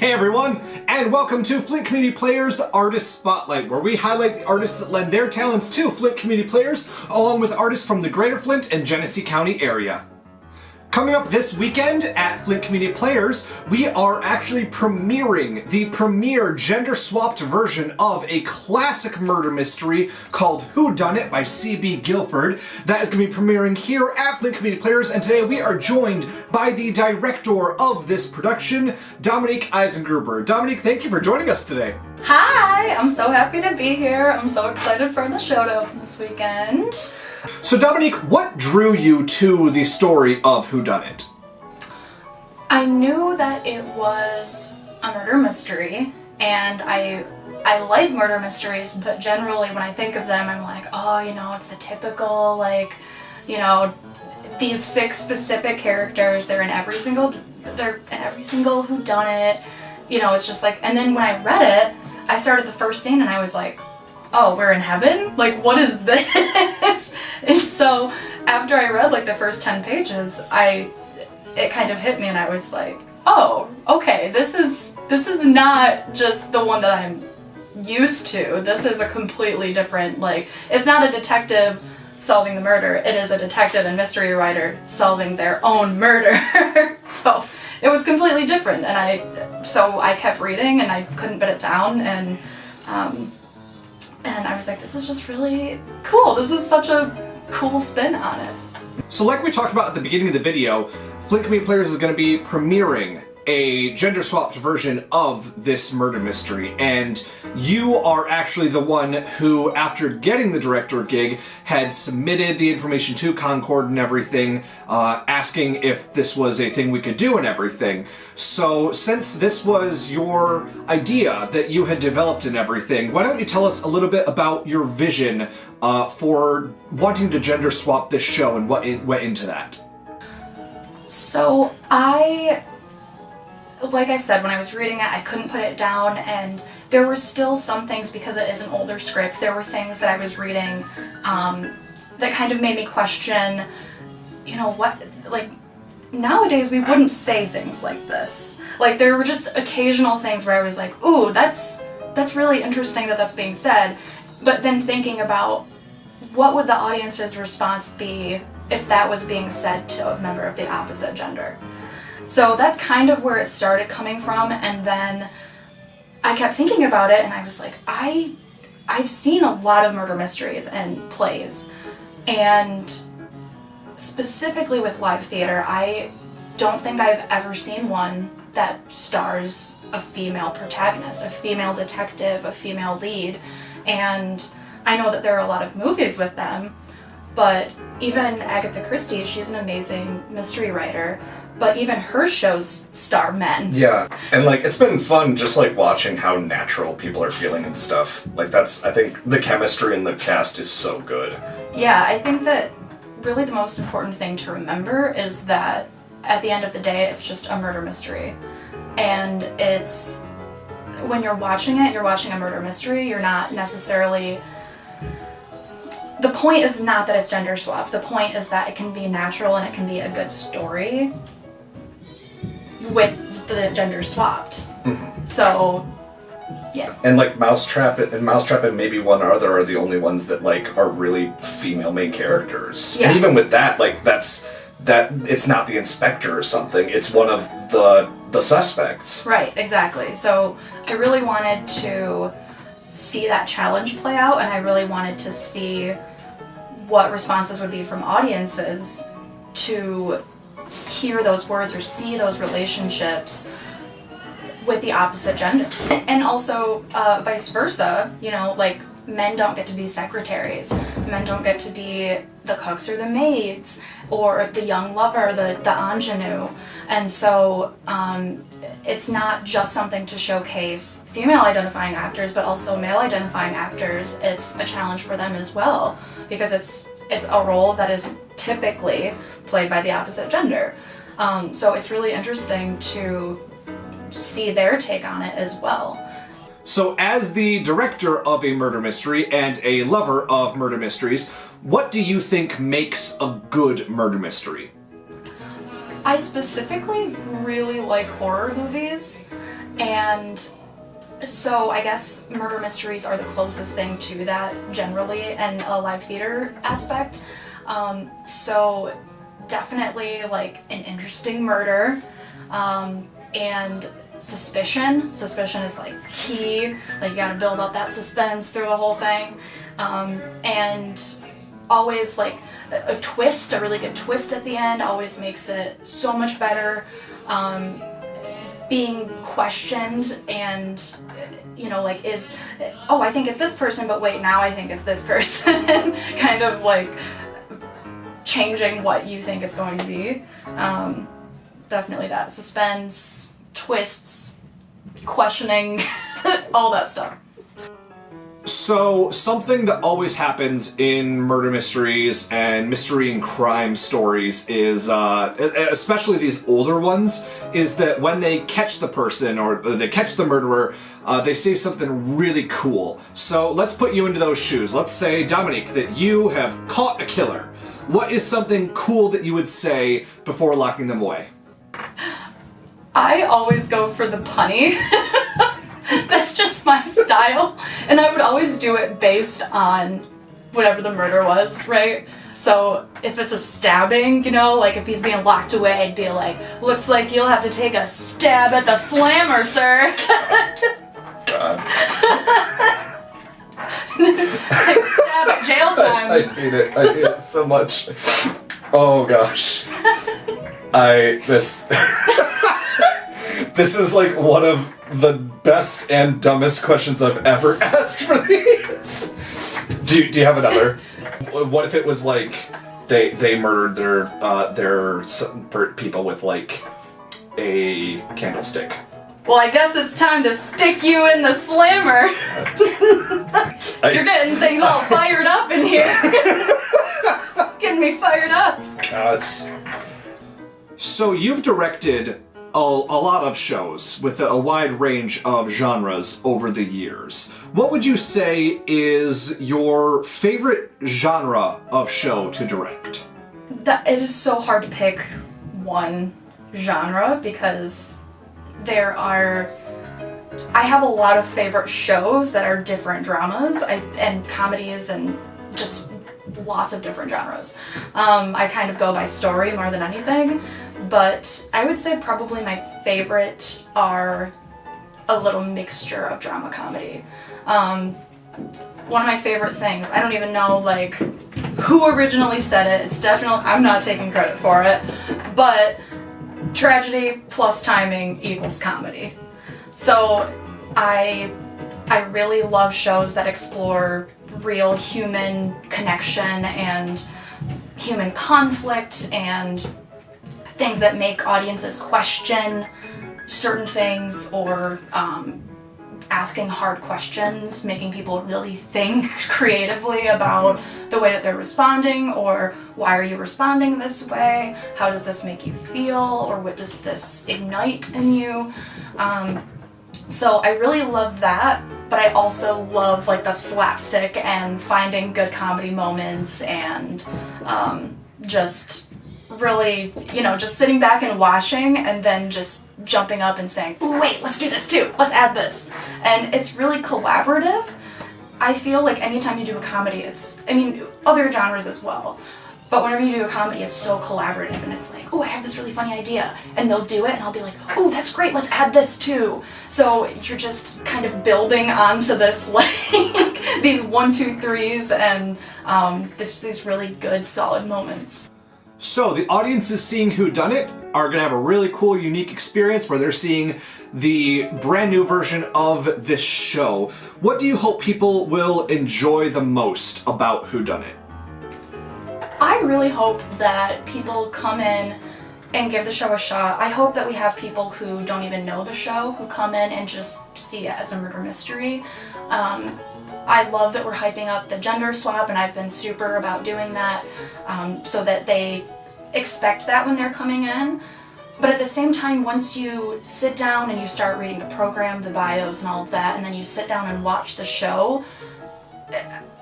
Hey everyone, and welcome to Flint Community Players Artist Spotlight, where we highlight the artists that lend their talents to Flint Community Players, along with artists from the greater Flint and Genesee County area. Coming up this weekend at Flint Community Players, we are actually premiering the premier gender-swapped version of a classic murder mystery called DUNIT by C.B. Guilford. That is going to be premiering here at Flint Community Players, and today we are joined by the director of this production, Dominique Eisengruber. Dominique, thank you for joining us today. Hi! I'm so happy to be here. I'm so excited for the show to open this weekend. So Dominique, what drew you to the story of DUNIT? I knew that it was a murder mystery, and I like murder mysteries, but generally when I think of them, I'm like, oh, you know, it's the typical, like, you know, these 6 specific characters, they're in every single whodunit, you know, it's just like, and then when I read it, I started the first scene and I was like, oh, we're in heaven? Like, what is this? And so after I read like the first 10 pages, it kind of hit me and I was like, oh, okay, this is not just the one that I'm used to. This is a completely different, like, it's not a detective solving the murder, it is a detective and mystery writer solving their own murder. So it was completely different, and I kept reading and I couldn't put it down, and I was like, this is just really cool. This is such a cool spin on it. So like we talked about at the beginning of the video, Flint Community Players is going to be premiering a gender-swapped version of this murder mystery, and you are actually the one who, after getting the director gig, had submitted the information to Concord and everything, asking if this was a thing we could do and everything. So since this was your idea that you had developed and everything, why don't you tell us a little bit about your vision for wanting to gender swap this show and what went into that? So like I said, when I was reading it, I couldn't put it down, and there were still some things, because it is an older script, there were things that I was reading that kind of made me question, you know, what, like, nowadays we wouldn't say things like this. Like, there were just occasional things where I was like, ooh, that's really interesting that that's being said, but then thinking about what would the audience's response be if that was being said to a member of the opposite gender. So that's kind of where it started coming from, and then I kept thinking about it and I was like, I've seen a lot of murder mysteries and plays, and specifically with live theater, I don't think I've ever seen one that stars a female protagonist, a female detective, a female lead, and I know that there are a lot of movies with them, but even Agatha Christie, she's an amazing mystery writer, but even her shows star men. Yeah, and like, it's been fun just like watching how natural people are feeling and stuff. Like, I think the chemistry in the cast is so good. Yeah, I think that really the most important thing to remember is that at the end of the day, it's just a murder mystery. And it's, when you're watching it, you're watching a murder mystery, you're not necessarily, the point is not that it's gender swapped, the point is that it can be natural and it can be a good story with the gender swapped. Mm-hmm. So, yeah. And like Mousetrap and maybe one other are the only ones that like are really female main characters. Yeah. And even with that, like that it's not the inspector or something, it's one of the suspects. Right, exactly. So I really wanted to see that challenge play out, and I really wanted to see what responses would be from audiences to hear those words or see those relationships with the opposite gender. And also vice versa, you know, like, men don't get to be secretaries, men don't get to be the cooks or the maids, or the young lover, the ingenue. And so it's not just something to showcase female identifying actors, but also male identifying actors. It's a challenge for them as well, because it's a role that is typically played by the opposite gender. So it's really interesting to see their take on it as well. So as the director of a murder mystery and a lover of murder mysteries, what do you think makes a good murder mystery? I specifically really like horror movies, And so I guess murder mysteries are the closest thing to that generally, and a live theater aspect. So definitely like an interesting murder, and suspicion. Suspicion is like key. Like you gotta build up that suspense through the whole thing. And always like a twist, a really good twist at the end always makes it so much better. Being questioned and, you know, like oh, I think it's this person, but wait, now I think it's this person. Kind of like changing what you think it's going to be. Definitely that. Suspense, twists, questioning, all that stuff. So, something that always happens in murder mysteries and mystery and crime stories is, especially these older ones, is that when they catch the person or they catch the murderer, they say something really cool. So, let's put you into those shoes. Let's say, Dominique, that you have caught a killer. What is something cool that you would say before locking them away? I always go for the punny. That's just my style. And I would always do it based on whatever the murder was, right? So if it's a stabbing, you know, like if he's being locked away, I'd be like, looks like you'll have to take a stab at the slammer, sir. God. Take a stab at jail time. I hate it. I hate it so much. Oh gosh. This is like one of the best and dumbest questions I've ever asked for these. Do you have another? What if it was like they murdered their people with like a candlestick? Well, I guess it's time to stick you in the slammer. You're getting things all fired up in here. Getting me fired up. Gosh. So you've directed a lot of shows with a wide range of genres over the years. What would you say is your favorite genre of show to direct? It is so hard to pick one genre because I have a lot of favorite shows that are different dramas and comedies and just lots of different genres. I kind of go by story more than anything, but I would say probably my favorite are a little mixture of drama comedy. One of my favorite things, I don't even know like who originally said it, it's definitely, I'm not taking credit for it, but tragedy plus timing equals comedy. So I really love shows that explore real human connection and human conflict and things that make audiences question certain things or asking hard questions, making people really think creatively about the way that they're responding, or why are you responding this way? How does this make you feel? Or what does this ignite in you? So I really love that, but I also love like the slapstick and finding good comedy moments and just really, you know, just sitting back and watching and then just jumping up and saying, ooh, wait, let's do this too, let's add this. And it's really collaborative. I feel like anytime you do a comedy, other genres as well, but whenever you do a comedy, it's so collaborative and it's like, ooh, I have this really funny idea, and they'll do it and I'll be like, ooh, that's great, let's add this too. So you're just kind of building onto this like these 1, 2, 3s and these really good solid moments. So the audience is seeing DUNIT are going to have a really cool, unique experience where they're seeing the brand new version of this show. What do you hope people will enjoy the most about DUNIT? I really hope that people come in and give the show a shot. I hope that we have people who don't even know the show who come in and just see it as a murder mystery. I love that we're hyping up the gender swap, and I've been super about doing that so that they expect that when they're coming in. But at the same time, once you sit down and you start reading the program, the bios and all of that, and then you sit down and watch the show,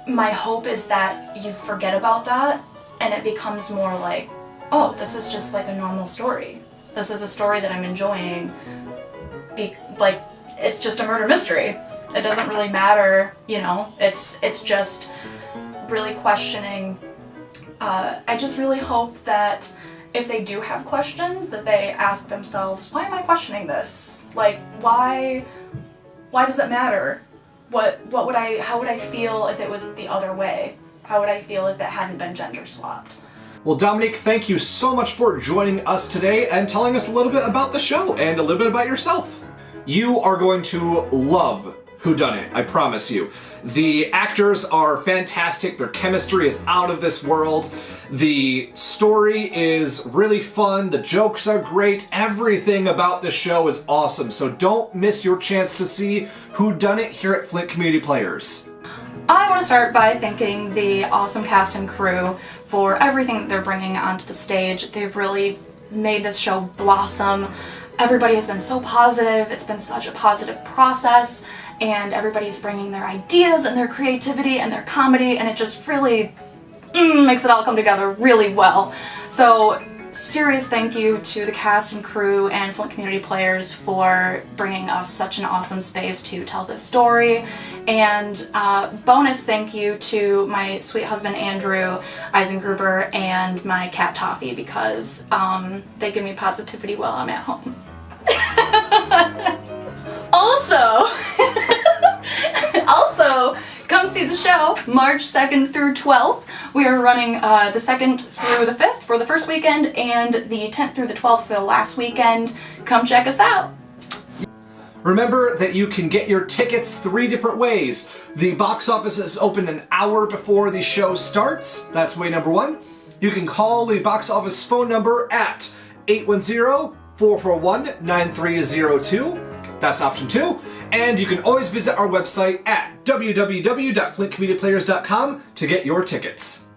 my hope is that you forget about that and it becomes more like, oh, this is just like a normal story. This is a story that I'm enjoying. it's just a murder mystery. It doesn't really matter, you know. It's just really questioning. I just really hope that if they do have questions, that they ask themselves, why am I questioning this? Like, why does it matter? How would I feel if it was the other way? How would I feel if it hadn't been gender swapped? Well, Dominique, thank you so much for joining us today and telling us a little bit about the show and a little bit about yourself. You are going to love WhoDunit, I promise you. The actors are fantastic, their chemistry is out of this world, the story is really fun, the jokes are great, everything about this show is awesome, so don't miss your chance to see WhoDunit here at Flint Community Players. I want to start by thanking the awesome cast and crew for everything that they're bringing onto the stage. They've really made this show blossom. Everybody has been so positive, it's been such a positive process, and everybody's bringing their ideas and their creativity and their comedy, and it just really makes it all come together really well. So, serious thank you to the cast and crew and Flint Community Players for bringing us such an awesome space to tell this story. And bonus thank you to my sweet husband Andrew Eisengruber and my cat Toffee, because they give me positivity while I'm at home. Also, come see the show March 2nd through 12th. We are running the 2nd through the 5th for the first weekend and the 10th through the 12th for the last weekend. Come check us out. Remember that you can get your tickets 3 different ways. The box office is open an hour before the show starts. That's way number 1. You can call the box office phone number at 810-441-9302. That's option 2. And you can always visit our website at www.flintcommunityplayers.com to get your tickets.